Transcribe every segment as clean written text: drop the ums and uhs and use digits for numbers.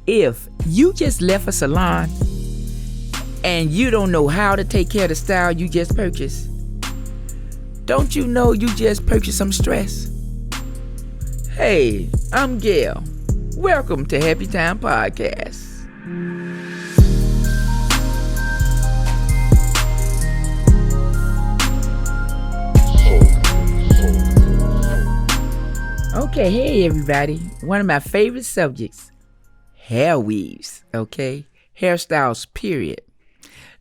If you just left a salon and you don't know how to take care of the style you just purchased, don't you know you just purchased some stress? Hey, I'm Gail. Welcome to Happy Time Podcast. Okay, hey everybody. One of my favorite subjects, hair weaves, okay? Hairstyles, period.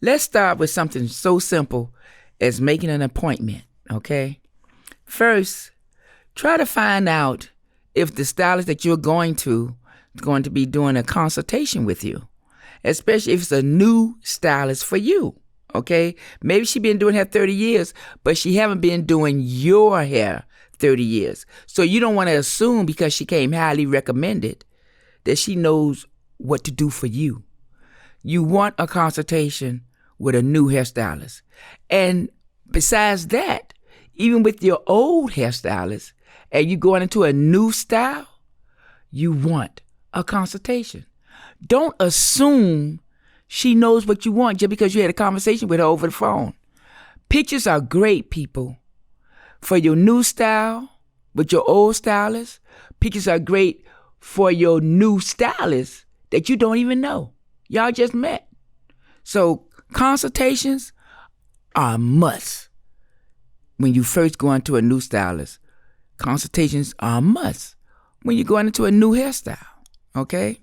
Let's start with something so simple as making an appointment, okay? First, try to find out if the stylist that you're going to is going to be doing a consultation with you, especially if it's a new stylist for you, okay? Maybe she's been doing hair 30 years, but she haven't been doing your hair 30 years. So you don't want to assume because she came highly recommended that she knows what to do for you. You want a consultation with a new hairstylist. And besides that, even with your old hairstylist and you going into a new style, you want a consultation. Don't assume she knows what you want just because you had a conversation with her over the phone. Pictures are great, people. For your new style with your old stylist, pictures are great for your new stylist that you don't even know. Y'all just met. So consultations are a must. When you first go into a new stylist, consultations are a must when you're going into a new hairstyle, okay?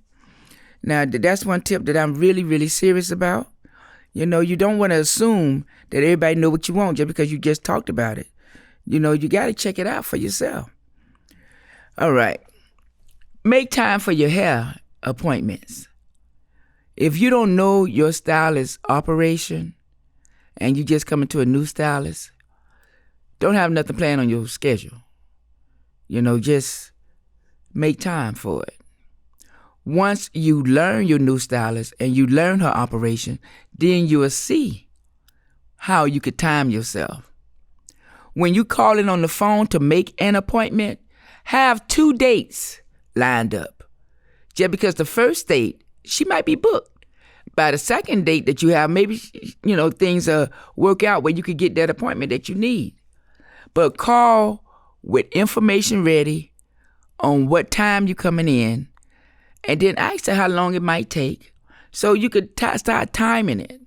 Now, that's one tip that I'm really, really serious about. You know, you don't want to assume that everybody know what you want just because you just talked about it. You know, you got to check it out for yourself. All right. Make time for your hair appointments. If you don't know your stylist operation and you just coming to a new stylist, don't have nothing planned on your schedule. You know, just make time for it. Once you learn your new stylist and you learn her operation, then you will see how you could time yourself. When you call in on the phone to make an appointment, have 2 dates lined up. Just because the first date, she might be booked. By the second date that you have, maybe, you know, things work out where you could get that appointment that you need. But call with information ready on what time you're coming in, and then ask her how long it might take so you could start timing it.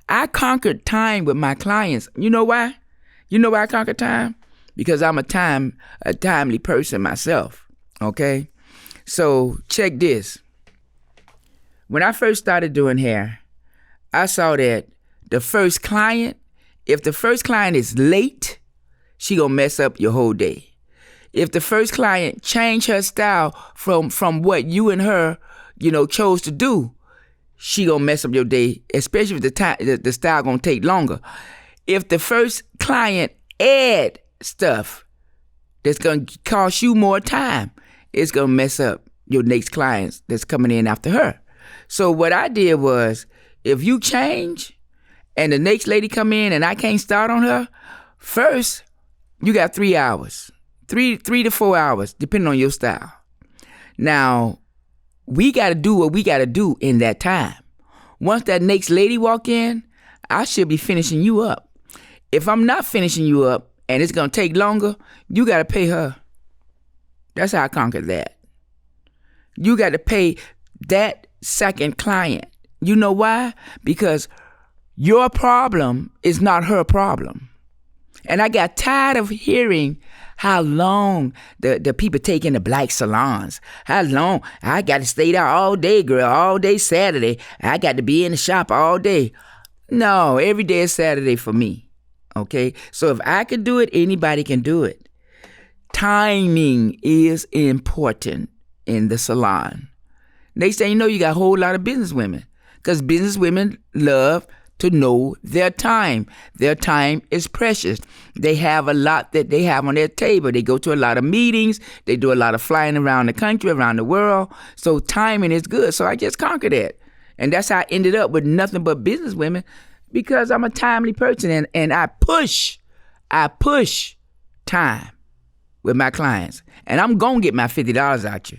I conquered time with my clients. You know why? You know why I conquer time? Because I'm a timely person myself, okay? So check this. When I first started doing hair, I saw that the first client, if the first client is late, she gonna mess up your whole day. If the first client change her style from what you and her, you know, chose to do, she gonna mess up your day, especially if the style gonna take longer. If the first client add stuff that's going to cost you more time, it's going to mess up your next clients that's coming in after her. So what I did was, if you change and the next lady come in and I can't start on her, first, you got 3 hours, 3 to 4 hours, depending on your style. Now, we got to do what we got to do in that time. Once that next lady walk in, I should be finishing you up. If I'm not finishing you up and it's going to take longer, you got to pay her. That's how I conquered that. You got to pay that second client. You know why? Because your problem is not her problem. And I got tired of hearing how long the people take in the black salons. How long? I got to stay there all day, girl, all day Saturday. I got to be in the shop all day. No, every day is Saturday for me. Okay, so if I can do it, anybody can do it. Timing is important in the salon. Next thing you know, you got a whole lot of business women, because business women love to know their time. Their time is precious. They have a lot that they have on their table. They go to a lot of meetings. They do a lot of flying around the country, around the world. So timing is good. So I just conquered that. And that's how I ended up with nothing but business women, because I'm a timely person and I push time with my clients. And I'm going to get my $50 out you.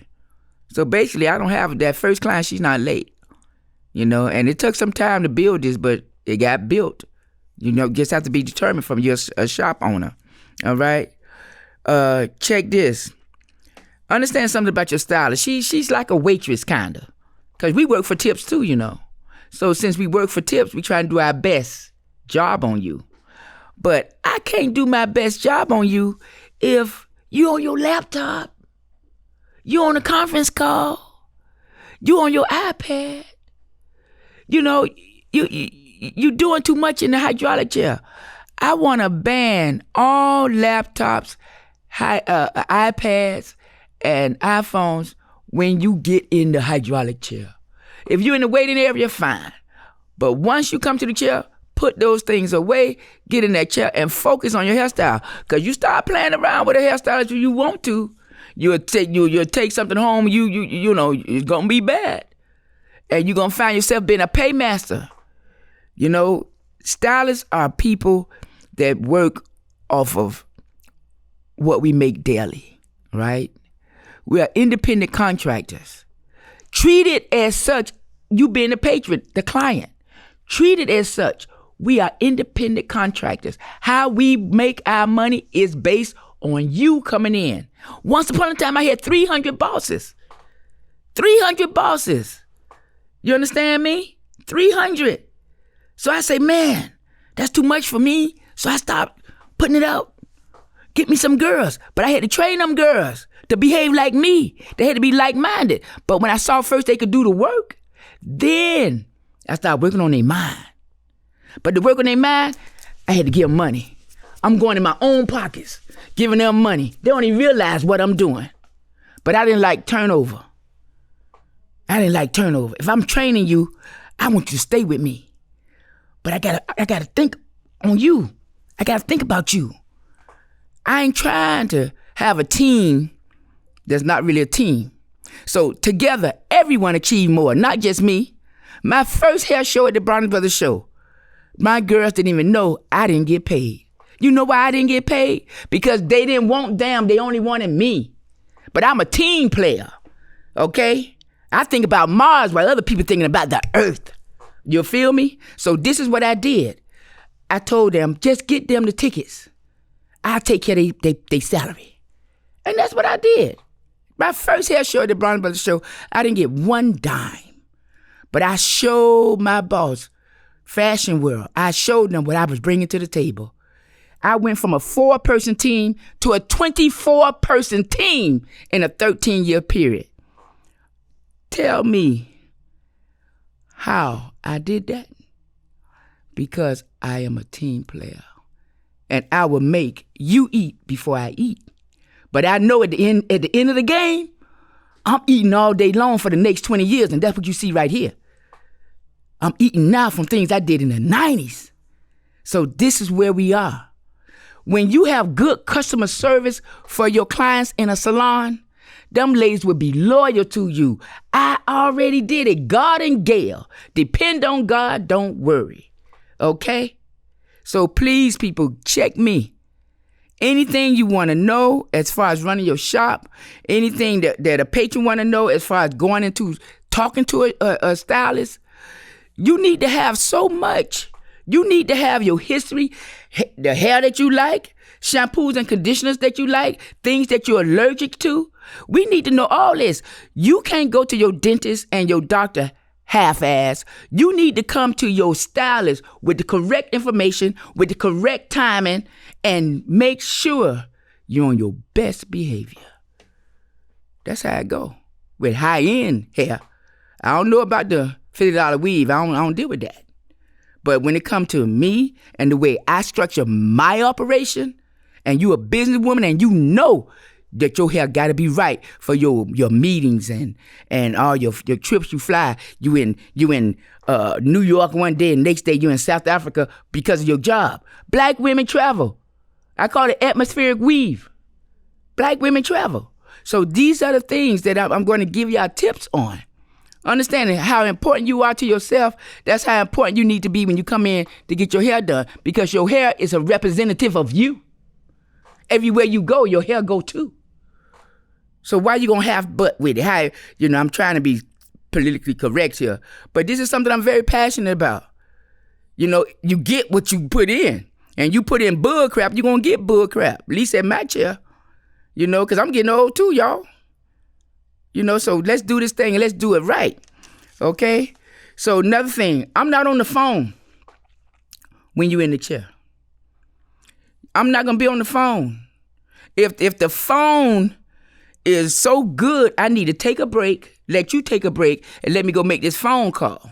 So basically, I don't have that first client. She's not late, and it took some time to build this, but it got built. Just have to be determined from your shop owner. All right. Check this. Understand something about your stylist. She's like a waitress, kind of, because we work for tips too, So since we work for tips, we try to do our best job on you. But I can't do my best job on you if you on your laptop, you on a conference call, you on your iPad. You doing too much in the hydraulic chair. I want to ban all laptops, iPads, and iPhones when you get in the hydraulic chair. If you're in the waiting area, fine. But once you come to the chair, put those things away, get in that chair, and focus on your hairstyle. Because you start playing around with a hairstyle if you want to, you'll take something home. It's gonna be bad, and you're gonna find yourself being a paymaster. Stylists are people that work off of what we make daily, right? We are independent contractors. Treat it as such. You being the patron, the client. Treat it as such. We are independent contractors. How we make our money is based on you coming in. Once upon a time, I had 300 bosses. 300 bosses. You understand me? 300. So I say, man, that's too much for me. So I stopped putting it out. Get me some girls. But I had to train them girls to behave like me. They had to be like-minded. But when I saw first they could do the work, then I started working on their mind. But to work on their mind, I had to give them money. I'm going in my own pockets, giving them money. They don't even realize what I'm doing. But I didn't like turnover. If I'm training you, I want you to stay with me. But I gotta think on you. I gotta think about you. I ain't trying to have a team that's not really a team. So together, everyone achieved more, not just me. My first hair show at the Brown Brothers show, my girls didn't even know I didn't get paid. You know why I didn't get paid? Because they didn't want them, they only wanted me. But I'm a team player, okay? I think about Mars while other people thinking about the Earth. You feel me? So this is what I did. I told them, just get them the tickets. I'll take care of their salary. And that's what I did. My first hair show at the Brown Brothers show, I didn't get one dime. But I showed my boss, Fashion World, I showed them what I was bringing to the table. I went from a 4-person team to a 24-person team in a 13-year period. Tell me how I did that. Because I am a team player. And I will make you eat before I eat. But I know at the end of the game, I'm eating all day long for the next 20 years, and that's what you see right here. I'm eating now from things I did in the 90s. So this is where we are. When you have good customer service for your clients in a salon, them ladies will be loyal to you. I already did it. God and Gail. Depend on God, don't worry. Okay? So please, people, check me. Anything you want to know as far as running your shop, anything that a patron want to know as far as going into talking to a stylist, you need to have so much. You need to have your history, the hair that you like, shampoos and conditioners that you like, things that you're allergic to. We need to know all this. You can't go to your dentist and your doctor half-ass. You need to come to your stylist with the correct information, with the correct timing, and make sure you're on your best behavior. That's how it go. With high-end hair. I don't know about the $50 weave. I don't deal with that. But when it comes to me and the way I structure my operation, and you a businesswoman and you know that your hair got to be right for your meetings and all your trips you fly. You in New York one day and next day you in South Africa because of your job. Black women travel. I call it atmospheric weave. Black women travel. So these are the things that I'm going to give y'all tips on. Understanding how important you are to yourself, that's how important you need to be when you come in to get your hair done, because your hair is a representative of you. Everywhere you go, your hair go too. So why you gonna have butt with it? How, I'm trying to be politically correct here, but this is something I'm very passionate about. You get what you put in, and you put in bull crap, you're gonna get bull crap. At least at my chair, because I'm getting old too, y'all. So let's do this thing and let's do it right, okay? So another thing, I'm not on the phone when you're in the chair. I'm not gonna be on the phone. If the phone is so good, I need to take a break, let you take a break, and let me go make this phone call.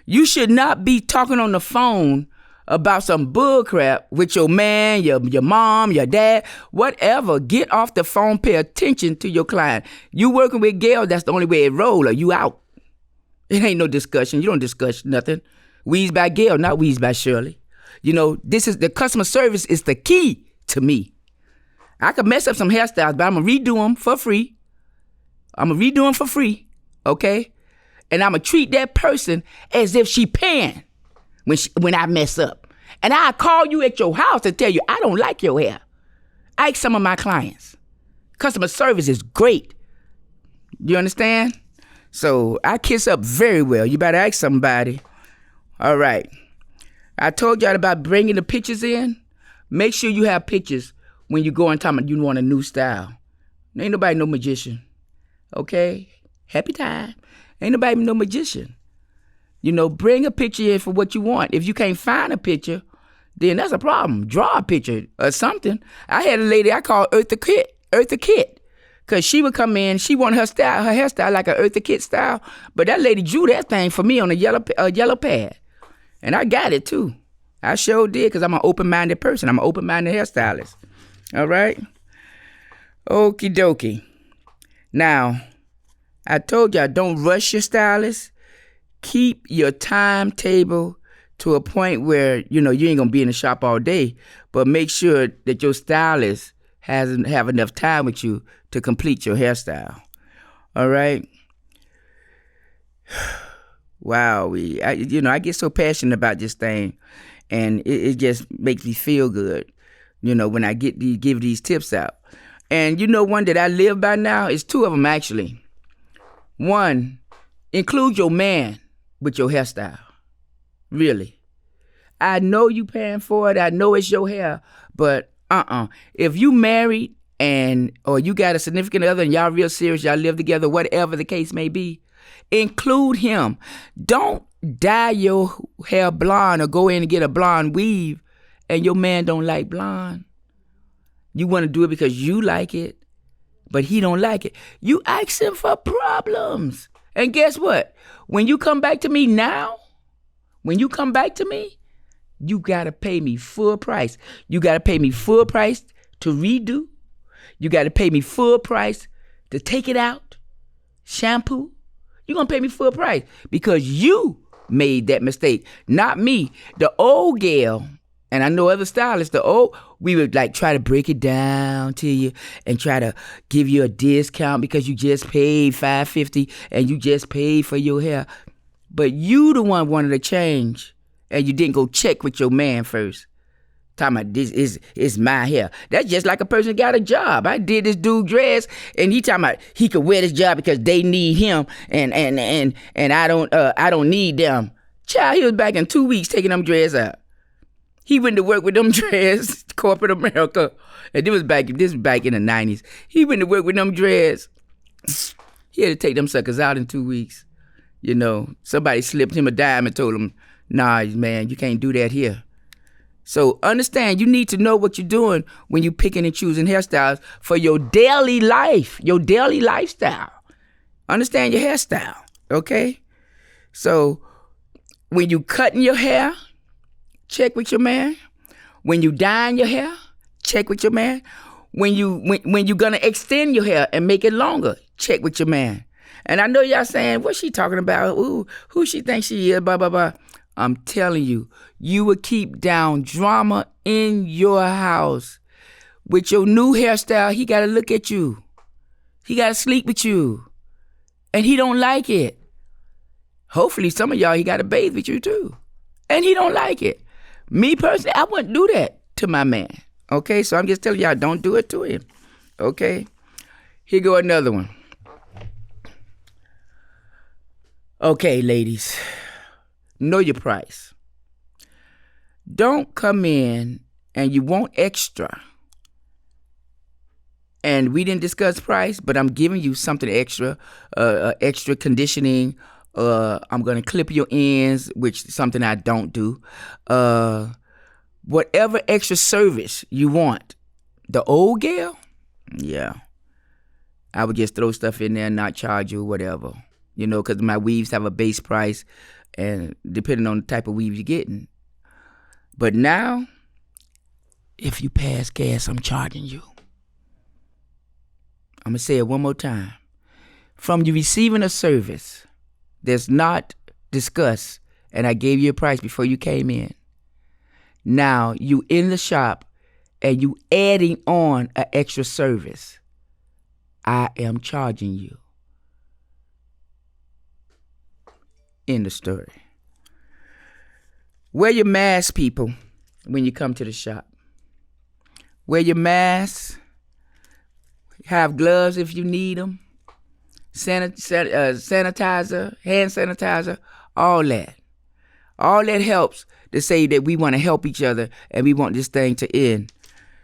You should not be talking on the phone about some bull crap with your man, your mom, your dad, whatever. Get off the phone, pay attention to your client. You working with Gail, that's the only way it roll, or you out. It ain't no discussion. You don't discuss nothing. Weaves by Gail, not Weaves by Shirley. This is the customer service is the key to me. I could mess up some hairstyles, but I'm going to redo them for free. Okay? And I'm going to treat that person as if she paying when I mess up. And I call you at your house and tell you, I don't like your hair. Ask some of my clients. Customer service is great. You understand? So I kiss up very well. You better ask somebody. All right. I told y'all about bringing the pictures in. Make sure you have pictures when you go and tell me you want a new style. Ain't nobody no magician. Okay? Happy time. Ain't nobody no magician. Bring a picture in for what you want. If you can't find a picture, then that's a problem. Draw a picture or something. I had a lady I called Eartha Kitt. Because she would come in, she wanted her hairstyle like an Eartha Kitt style. But that lady drew that thing for me on a yellow pad. And I got it too. I sure did, because I'm an open-minded person. I'm an open-minded hairstylist. All right? Okie dokie. Now, I told y'all, don't rush your stylist. Keep your timetable to a point where, you ain't going to be in the shop all day. But make sure that your stylist have enough time with you to complete your hairstyle. All right? Wow. I get so passionate about this thing. And it just makes me feel good, when I give these tips out. And one that I live by now is two of them, actually. One, include your man with your hairstyle. Really. I know you paying for it. I know it's your hair. But if you married or you got a significant other and y'all real serious, y'all live together, whatever the case may be, include him. Don't dye your hair blonde or go in and get a blonde weave and your man don't like blonde. You want to do it because you like it, but he don't like it. You ask him for problems. And guess what? When you come back to me now, you got to pay me full price. You got to pay me full price to redo. You got to pay me full price to take it out, shampoo. You're going to pay me full price because you made that mistake, not me. The old Gail, and I know other stylists, we would try to break it down to you and try to give you a discount because you just paid $5.50 and you just paid for your hair. But you the one wanted to change and you didn't go check with your man first. Talking about this is my hair. That's just like a person got a job. I did this dude dress, and he talking about he could wear this job because they need him, and I don't need them. Child, he was back in 2 weeks taking them dreads out. He went to work with them dreads, corporate America, and this was back in the 90s. He went to work with them dreads. He had to take them suckers out in 2 weeks. Somebody slipped him a dime and told him, "Nah, man, you can't do that here." So understand, you need to know what you're doing when you're picking and choosing hairstyles for your daily life, your daily lifestyle. Understand your hairstyle, okay? So when you cutting your hair, check with your man. When you dyeing your hair, check with your man. When you're gonna extend your hair and make it longer, check with your man. And I know y'all saying, what's she talking about? Ooh, who she thinks she is, blah, blah, blah. I'm telling you, you will keep down drama in your house. With your new hairstyle, he got to look at you. He got to sleep with you. And he don't like it. Hopefully, some of y'all, he got to bathe with you too. And he don't like it. Me personally, I wouldn't do that to my man. Okay, so I'm just telling y'all, don't do it to him. Okay? Here go another one. Okay, ladies, know your price. Don't come in and you want extra. And we didn't discuss price, but I'm giving you something extra, extra conditioning. I'm going to clip your ends, which is something I don't do. Whatever extra service you want. The old Gail, yeah, I would just throw stuff in there and not charge you, whatever. You know, because my weaves have a base price, and depending on the type of weave you're getting. But now, if you pass gas, I'm charging you. I'm going to say it one more time. From you receiving a service that's not discussed, and I gave you a price before you came in. Now, you in the shop, and you adding on an extra service. I am charging you. End of story. Wear your mask, people, when you come to the shop. Wear your mask. Have gloves if you need them. Sanitizer, hand sanitizer, all that. All that helps to say that we want to help each other and we want this thing to end.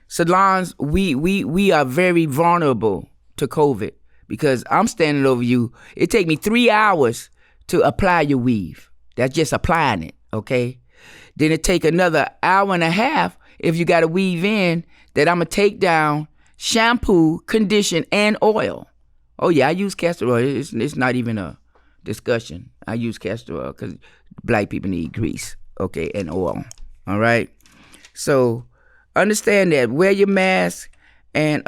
Salons, we are very vulnerable to COVID because I'm standing over you. It take me 3 hours to apply your weave. That's just applying it, okay? Then it take another hour and a half if you got to weave in that I'm going to take down shampoo, condition, and oil. Oh, yeah, I use castor oil. It's not even a discussion. I use castor oil because black people need grease, okay, and oil, all right? So understand that. Wear your mask and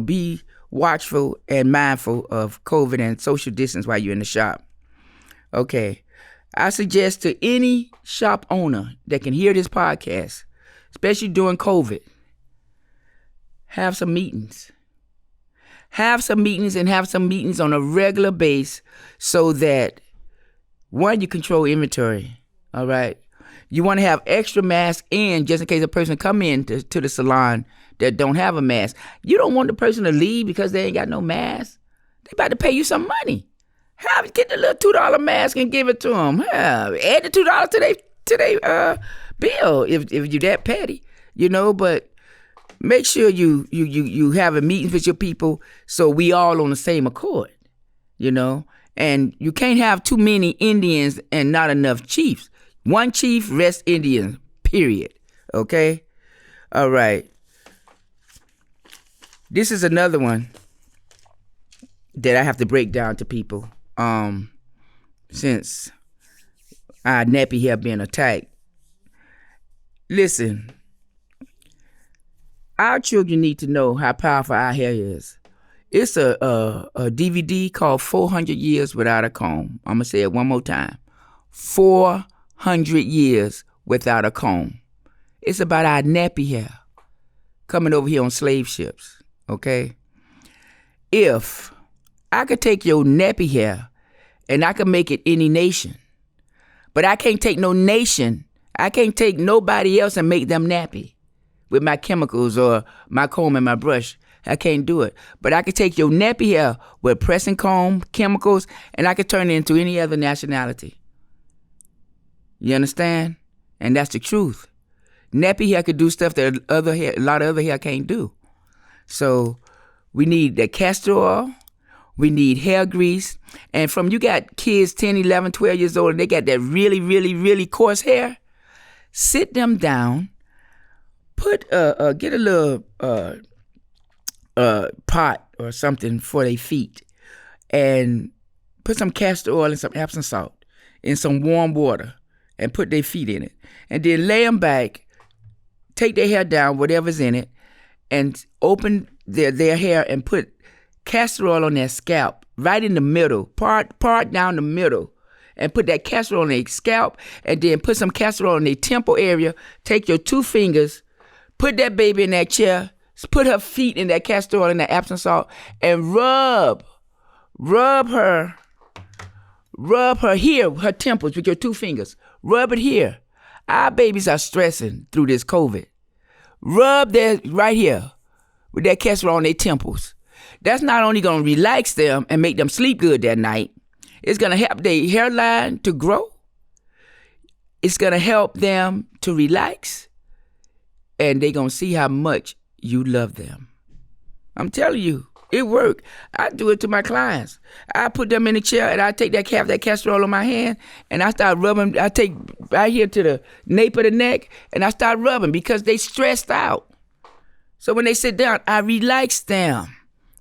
be watchful and mindful of COVID and social distance while you're in the shop. Okay. I suggest to any shop owner that can hear this podcast, especially during COVID, have some meetings. Have some meetings and have some meetings on a regular basis so that, one, you control inventory, all right? You want to have extra masks in just in case a person come in to the salon that don't have a mask. You don't want the person to leave because they ain't got no mask. They about to pay you some money. Get the little $2 mask and give it to them. Add the $2 to their bill if you that petty, But make sure you have a meeting with your people so we all on the same accord, And you can't have too many Indians and not enough chiefs. One chief, rest Indians, period. Okay? All right. This is another one that I have to break down to people. Since our nappy hair being attacked. Listen, our children need to know how powerful our hair is. It's a DVD called 400 Years Without a Comb. I'm going to say it one more time. 400 Years Without a Comb. It's about our nappy hair coming over here on slave ships, okay? If I could take your nappy hair and I could make it any nation, but I can't take no nation, I can't take nobody else and make them nappy with my chemicals or my comb and my brush. I can't do it. But I could take your nappy hair with press and comb, chemicals, and I could turn it into any other nationality. You understand? And that's the truth. Nappy hair could do stuff that a lot of other hair can't do. So we need the castor oil. We need hair grease. And you got kids 10, 11, 12 years old, and they got that really, really, really coarse hair. Sit them down. Get a little pot or something for their feet. And put some castor oil and some Epsom salt in some warm water. And put their feet in it. And then lay them back. Take their hair down, whatever's in it. And open their hair and put castor oil on their scalp, right in the middle, part down the middle, and put that castor oil on their scalp, and then put some castor oil on their temple area. Take your 2 fingers, put that baby in that chair, put her feet in that castor oil and that Epsom salt, and rub her here, her temples with your 2 fingers. Rub it here. Our babies are stressing through this COVID. Rub that right here with that castor oil on their temples. That's not only going to relax them and make them sleep good that night, it's going to help their hairline to grow. It's going to help them to relax. And they're going to see how much you love them. I'm telling you, it worked. I do it to my clients. I put them in the chair and I take that castor oil on my hand and I start rubbing. I take right here to the nape of the neck and I start rubbing because they stressed out. So when they sit down, I relax them.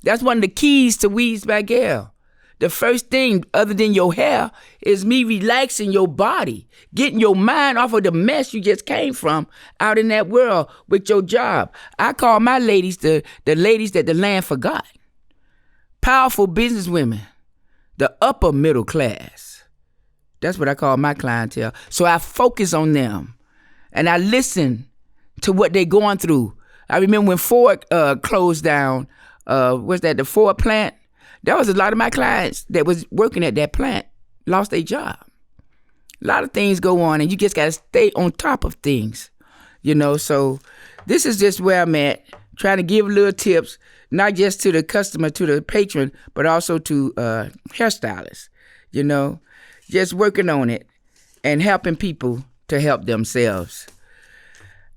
That's one of the keys to Weaves by Gail. The first thing, other than your hair, is me relaxing your body, getting your mind off of the mess you just came from out in that world with your job. I call my ladies the ladies that the land forgot. Powerful businesswomen, the upper middle class. That's what I call my clientele. So I focus on them, and I listen to what they're going through. I remember when Ford closed down, the Ford plant? There was a lot of my clients that was working at that plant, lost their job. A lot of things go on, and you just got to stay on top of things, So this is just where I'm at, trying to give little tips, not just to the customer, to the patron, but also to hairstylists, just working on it and helping people to help themselves.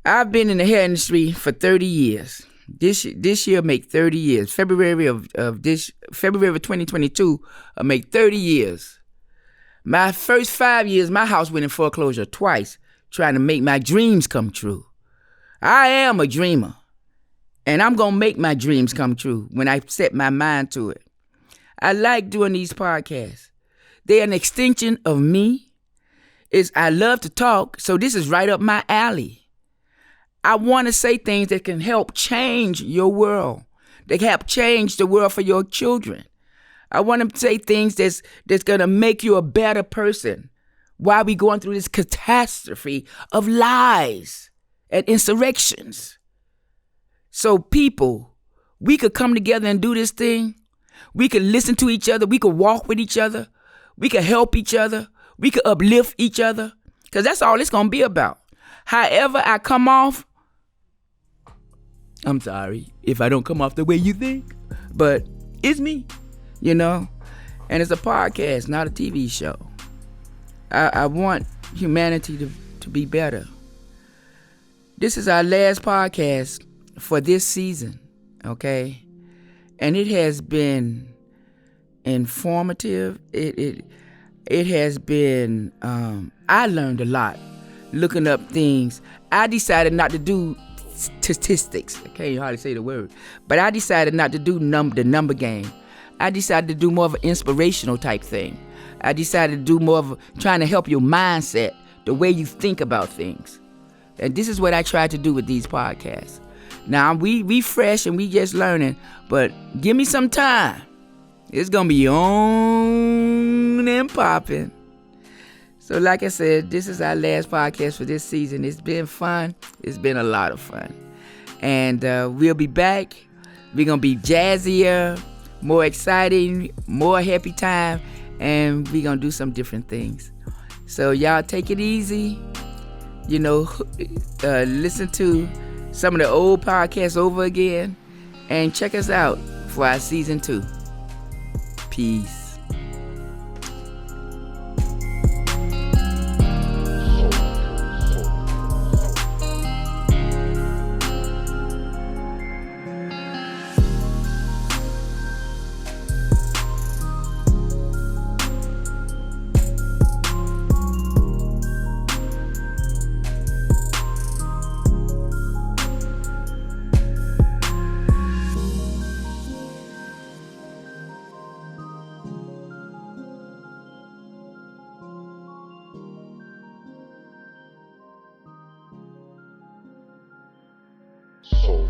I've been in the hair industry for 30 years. This year make 30 years. February of 2022 will make 30 years. My first 5 years, my house went in foreclosure twice, trying to make my dreams come true. I am a dreamer, and I'm going to make my dreams come true when I set my mind to it. I like doing these podcasts. They're an extension of me. I love to talk, so this is right up my alley. I want to say things that can help change your world. They can help change the world for your children. I want to say things that's going to make you a better person while we going through this catastrophe of lies and insurrections. So people, we could come together and do this thing. We could listen to each other. We could walk with each other. We could help each other. We could uplift each other, because that's all it's going to be about. However I come off, I'm sorry if I don't come off the way you think, but it's me, and it's a podcast, not a TV show. I want humanity to be better. This is our last podcast for this season, okay? And it has been informative. It has been, I learned a lot looking up things. I decided not to do statistics. I can't hardly say the word. But I decided not to do the number game. I decided to do more of an inspirational type thing. I decided to do more of trying to help your mindset, the way you think about things. And this is what I try to do with these podcasts. Now, we fresh and we just learning, but give me some time. It's going to be on and popping. So like I said, this is our last podcast for this season. It's been fun. It's been a lot of fun. And we'll be back. We're going to be jazzier, more exciting, more happy time. And we're going to do some different things. So y'all take it easy. Listen to some of the old podcasts over again. And check us out for our season 2. Peace. Soul.